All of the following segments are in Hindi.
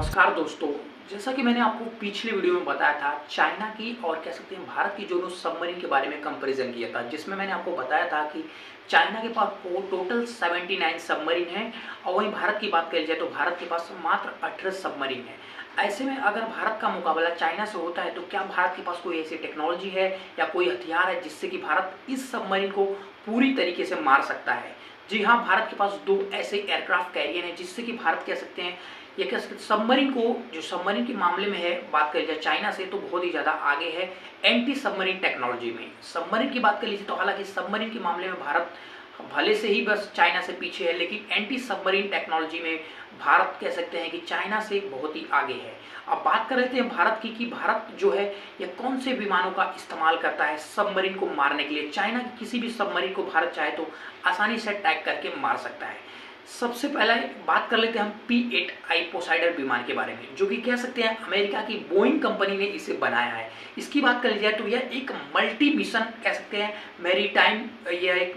नमस्कार दोस्तों। जैसा कि मैंने आपको पिछले वीडियो में बताया था, चाइना की और कह सकते हैं भारत की दोनों सबमरीन के बारे में कंपैरिजन किया था, जिसमें मैंने आपको बताया था कि चाइना के पास टोटल 79 सबमरीन है और वहीं भारत की बात करी जाए तो भारत के पास मात्र 18 सबमरीन है। ऐसे में अगर भारत का मुकाबला चाइना से होता है तो क्या भारत के पास कोई ऐसी टेक्नोलॉजी है या कोई हथियार है जिससे कि भारत इस सबमरीन को पूरी तरीके से मार सकता है? जी हाँ, भारत के पास दो ऐसे एयरक्राफ्ट कैरियर हैं जिससे कि भारत कह सकते हैं, ये कह सकते सबमरीन को, जो सबमरीन के मामले में है बात करी जाए चाइना से, तो बहुत ही ज़्यादा आगे है एंटी सबमरीन टेक्नोलॉजी में। सबमरीन की बात कर लीजिए तो हालांकि सबमरीन के मामले में भारत भले से ही बस चाइना से पीछे है, लेकिन एंटी सबमरीन टेक्नोलॉजी में भारत कह सकते हैं कि चाइना से बहुत ही आगे है। अब बात कर लेते हैं भारत की कि भारत जो है ये कौन से विमानों का इस्तेमाल करता है सबमरीन को मारने के लिए। चाइना की किसी भी सबमरीन को भारत चाहे तो आसानी से अटैक करके मार सकता है। सबसे पहले बात कर लेते हैं हम P-8I पोसाइडर विमान के बारे में, जो कि कह सकते हैं अमेरिका की बोइंग कंपनी ने इसे बनाया है। इसकी बात कर ली जाए तो यह एक मल्टी मिशन कह सकते हैं मैरीटाइम, यह एक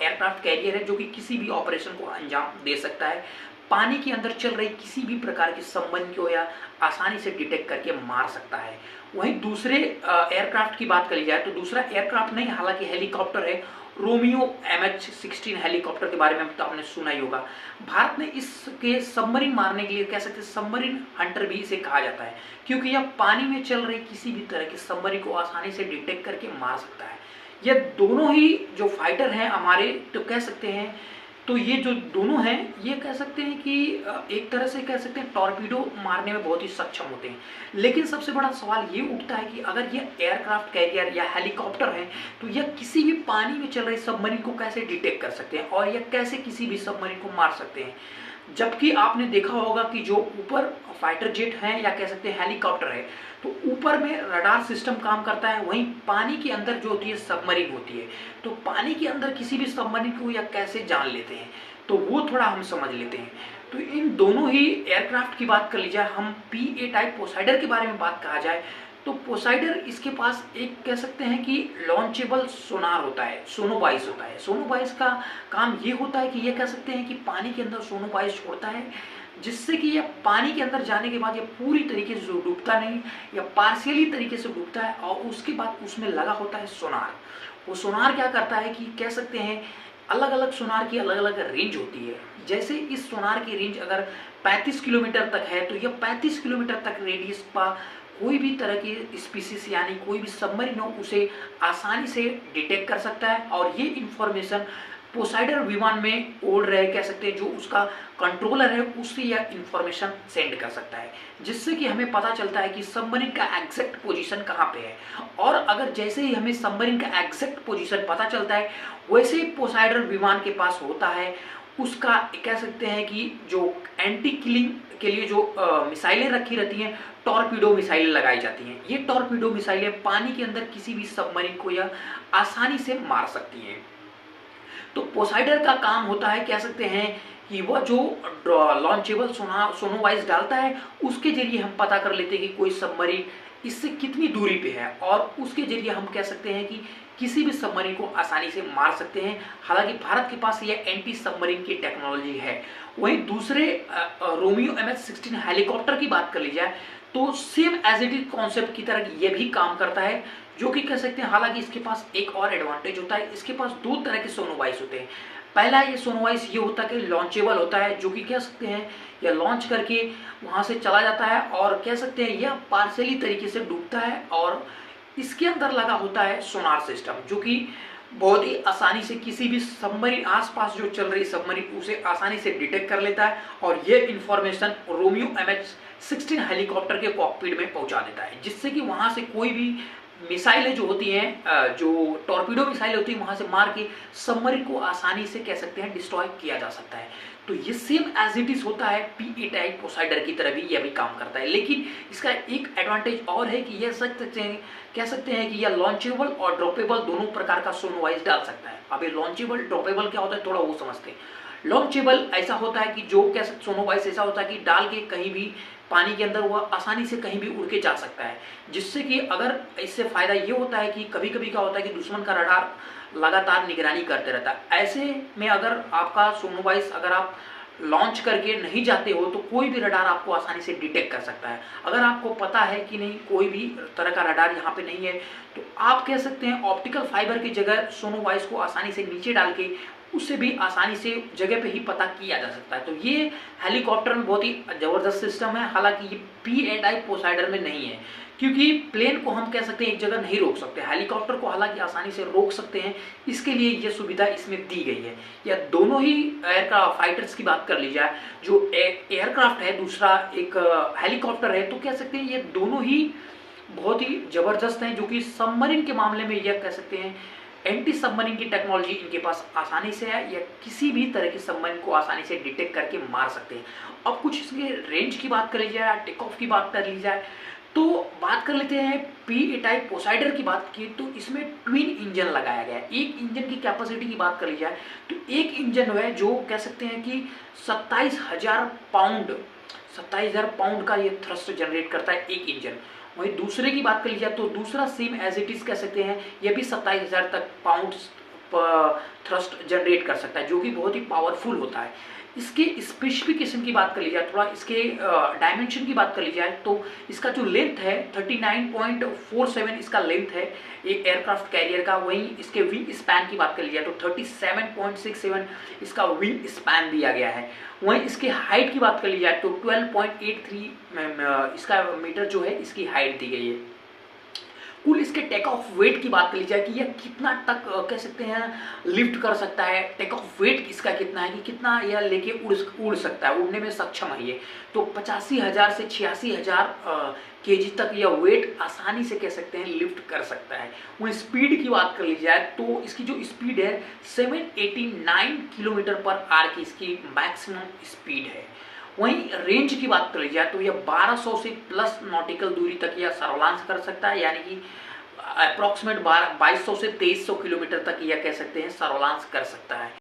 एयरक्राफ्ट कैरियर है जो कि किसी भी ऑपरेशन को अंजाम दे सकता है। पानी के अंदर चल रही किसी भी प्रकार की सबमरीन को यह आसानी से डिटेक्ट करके मार सकता है। वहीं दूसरे एयरक्राफ्ट की बात करी जाए तो दूसरा एयरक्राफ्ट नहीं, हालांकि हेलीकॉप्टर है, रोमियो MH-16 हेलीकॉप्टर के बारे में तो आपने सुना ही होगा। भारत ने इसके सबमरीन मारने के लिए कह सकते हैं सबमरीन हंटर भी इसे कहा जाता है, क्योंकि यह पानी में चल रही किसी भी तरह की सबमरीन को आसानी से डिटेक्ट करके मार सकता है। यह दोनों ही जो फाइटर हैं हमारे, तो कह सकते हैं, तो ये जो दोनों हैं ये कह सकते हैं कि एक तरह से कह सकते हैं टॉर्पीडो मारने में बहुत ही सक्षम होते हैं। लेकिन सबसे बड़ा सवाल ये उठता है कि अगर ये एयरक्राफ्ट कैरियर या हेलीकॉप्टर है तो यह किसी भी पानी में चल रही सबमरीन को कैसे डिटेक्ट कर सकते हैं और यह कैसे किसी भी सबमरीन को मार सकते हैं। जबकि आपने देखा होगा कि जो ऊपर फाइटर जेट है या कह सकते हैं हेलीकॉप्टर है, तो ऊपर में रडार सिस्टम काम करता है, वहीं पानी के अंदर जो होती है सबमरीन होती है। तो पानी के अंदर किसी भी सबमरीन को या कैसे जान लेते हैं, तो वो थोड़ा हम समझ लेते हैं। तो इन दोनों ही एयरक्राफ्ट की बात कर ली जाए, हम P-8I पोसाइडर के बारे में बात कहा जाए तो पोसाइडर, इसके पास एक कह सकते हैं कि लॉन्चेबल सोनार होता है, सोनोवाइस होता है। सोनोवाइस का काम ये होता है कि ये कह सकते हैं कि पानी के अंदर सोनोवाइस छोड़ता है, जिससे कि यह पानी के अंदर जाने के बाद ये पूरी तरीके से डूबता नहीं या पार्शियली तरीके से डूबता है, और उसके बाद उसमें लगा होता है सोनार। वो सोनार क्या करता है कि कह सकते हैं अलग अलग सोनार की अलग अलग रेंज होती है। जैसे इस सोनार की रेंज अगर 35 किलोमीटर तक है तो यह 35 किलोमीटर तक रेडियस पर कोई भी तरह की स्पीसीज यानी कोई भी सबमरीन हो उसे आसानी से डिटेक्ट कर सकता है, और ये इंफॉर्मेशन पोसाइडर विमान में उड़ रहे कह सकते हैं जो उसका कंट्रोलर है उससे यह इंफॉर्मेशन सेंड कर सकता है, जिससे कि हमें पता चलता है कि सबमरीन का एग्जैक्ट पोजीशन कहाँ पे है। और अगर जैसे ही हमें सबमरीन का एग्जैक्ट पोजीशन पता चलता है, वैसे ही पोसाइडर विमान के पास होता है उसका कह सकते हैं कि जो एंटी किलिंग के लिए जो मिसाइलें रखी रहती हैं, टॉर्पीडो मिसाइलें लगाई जाती हैं। ये टॉर्पीडो मिसाइलें पानी के अंदर किसी भी सबमरीन को यह आसानी से मार सकती हैं। तो पोसाइडर का काम होता है कह सकते हैं कि वह जो लॉन्चेबल सोनोवाइस डालता है उसके जरिए हम पता कर लेते हैं कि कोई सबमरीन इससे कितनी दूरी पे है, और उसके जरिए हम कह सकते हैं कि किसी भी सबमरीन को आसानी से मार सकते हैं। हालांकि भारत के पास यह एंटी सबमरीन की टेक्नोलॉजी है। वहीं दूसरे रोमियो MH-16 हेलीकॉप्टर की बात कर ली जाए तो same as it is concept की तरह यह भी काम करता है, जो कि कह सकते हैं, हालांकि इसके पास एक और एडवांटेज होता है, इसके पास दो तरह के सोनोवाइस होते हैं। पहला ये सोनोवाइस ये होता है कि लॉन्चेबल होता है, जो कि कह सकते हैं यह लॉन्च करके वहां से चला जाता है, और कह सकते हैं यह पार्शियली तरीके से डूबता है, और इसके अंदर लगा होता है सोनार सिस्टम, जो कि बहुत ही आसानी से किसी भी सबमरीन आसपास जो चल रही सबमरीन उसे आसानी से डिटेक्ट कर लेता है, और ये इंफॉर्मेशन रोमियो MH-16 हेलीकॉप्टर के कॉकपिट में पहुंचा देता है, जिससे कि वहां से कोई भी मिसाइलें जो होती हैं, जो टॉर्पीडो मिसाइल होती है, वहां से मार के सबमरीन को आसानी से कह सकते हैं डिस्ट्रॉय किया जा सकता है। तो ये सेम एज इट इज होता है, P-8I पोसाइडर की तरह भी यह भी काम करता है, लेकिन इसका एक एडवांटेज और है कि यह कह सकते हैं कि यह लॉन्चेबल और ड्रॉपेबल दोनों प्रकार का सोनोवाइस डाल सकता है। अब ये लॉन्चेबल ड्रॉपेबल क्या होता है थोड़ा वो समझते हैं। लॉन्चेबल ऐसा होता है कि जो क्या सोनोवाइस ऐसा होता है कि डाल के कहीं भी पानी के अंदर वह आसानी से कहीं भी उड़ के जा सकता है, जिससे कि अगर इससे फायदा ये होता है कि कभी कभी क्या होता है कि दुश्मन का रडार लगातार निगरानी करते रहता है। ऐसे में अगर आपका सोनोवाइस अगर आप लॉन्च करके नहीं जाते हो तो कोई भी रडार आपको आसानी से डिटेक्ट कर सकता है। अगर आपको पता है कि नहीं कोई भी तरह का रडार यहाँ पे नहीं है तो आप कह सकते हैं ऑप्टिकल फाइबर की जगह सोनोवाइस को आसानी से नीचे डाल के उससे भी आसानी से जगह पे ही पता किया जा सकता है। तो ये हेलीकॉप्टर में बहुत ही ज़बरदस्त सिस्टम है। हालांकि ये P&I पोसाइडर में नहीं है, क्योंकि प्लेन को हम कह सकते हैं एक जगह नहीं रोक सकते। हेलीकॉप्टर को हालांकि आसानी से रोक सकते हैं, इसके लिए ये सुविधा इसमें दी गई है। या दोनों ही एयरक्राफ्ट फाइटर्स की बात कर ली जाए, जो एयरक्राफ्ट है दूसरा एक हेलीकॉप्टर है, तो कह सकते हैं ये दोनों ही बहुत ही ज़बरदस्त हैं, जो कि सबमरीन के मामले में यह कह सकते हैं एंटी सबमरीन की टेक्नोलॉजी इनके पास आसानी से है, या किसी भी तरह की सबमरीन को आसानी से डिटेक्ट करके मार सकते हैं। अब कुछ इसके रेंज की बात कर ली जाए, टेक ऑफ की बात कर ली जाए, तो बात कर लेते हैं P&I पोसाइडर की बात की तो इसमें ट्विन इंजन लगाया गया है। एक इंजन की कैपेसिटी की बात कर ली जाए तो एक इंजन है जो कह सकते हैं कि 27,000 पाउंड का ये थ्रस्ट जनरेट करता है एक इंजन। वहीं दूसरे की बात कर ली जाए तो दूसरा सेम एज इट इज कह सकते हैं यह भी 27,000 तक पाउंड थ्रस्ट जनरेट कर सकता है, जो कि बहुत ही पावरफुल होता है। इसके स्पेसिफिकेशन की बात कर ली जाए, थोड़ा इसके डायमेंशन की बात कर ली जाए तो इसका जो लेंथ है 39.47 इसका लेंथ है एक एयरक्राफ्ट कैरियर का। वहीं इसके विंग स्पैन की बात कर ली जाए तो 37.67 इसका विंग स्पैन दिया गया है। वहीं इसके हाइट की बात कर ली जाए तो 12.83 इसका मीटर जो है इसकी हाइट दी गई है। कुल इसके टेक ऑफ वेट की बात कर ली जाए कि यह कितना तक कह सकते हैं लिफ्ट कर सकता है, टेक ऑफ वेट इसका कितना है कि कितना यह लेके उड़ सकता है, उड़ने में सक्षम है ये। तो 85,000 से 86,000 kg तक यह वेट आसानी से कह सकते हैं लिफ्ट कर सकता है। वहीं स्पीड की बात कर ली जाए तो इसकी जो स्पीड है 789 किलोमीटर पर आवर की इसकी मैक्सिमम स्पीड है। वहीं रेंज की बात कर ली जाए तो यह 1200 से प्लस नॉटिकल दूरी तक यह सर्वलांस कर सकता है, यानी कि अप्रॉक्सीमेट 2200 से 2300 किलोमीटर तक यह कह सकते हैं सर्वलांस कर सकता है।